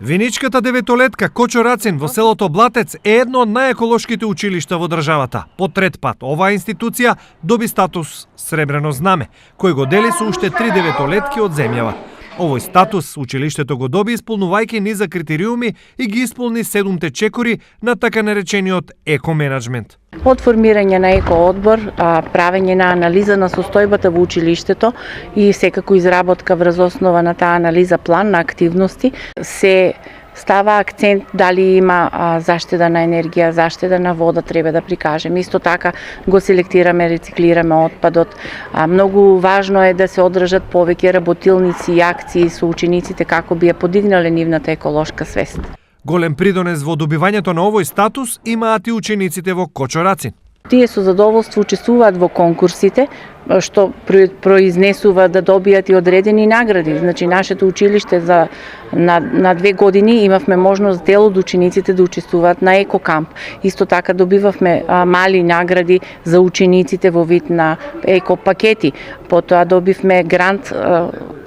Виничката деветолетка Кочо Рацин во селото Блатец е едно од најеколошките училишта во државата. По трет пат оваа институција доби статус Сребрено знаме, кој го дели со уште 3 деветолетки од земјава. Овој статус училиштето го доби исполнувајќи низа критериуми и ги исполни 7 чекори на така наречениот еко-менеджмент. Од формирање на еко-одбор, правење на анализа на состојбата во училиштето и секако изработка врз основа на таа анализа план на активности, се става акцент дали има заштеда на енергија, заштеда на вода, треба да прикажеме. Исто така го селектираме, рециклираме отпадот. Многу важно е да се одржат повеќе работилници и акции со учениците како би ја подигнале нивната еколошка свест. Голем придонес во добивањето на овој статус имаат и учениците во Кочо Рацин. Тие со задоволство учествуваат во конкурсите, што произнесува да добијат и одредени награди. Значи, нашето училиште на 2 години имавме можност дел од учениците да учествуваат на екокамп. Исто така добивавме мали награди за учениците во вид на екопакети. Потоа добивме грант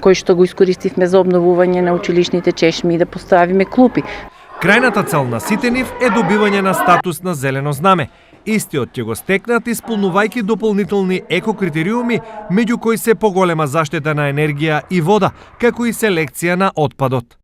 кој што го искористивме за обновување на училишните чешми и да поставиме клупи. Крајната цел на сите нив е добивање на статус на зелено знаме. Истиот ќе го стекнат исполнувајќи дополнителни екокритериуми, меѓу кои се поголема заштита на енергија и вода, како и селекција на отпадот.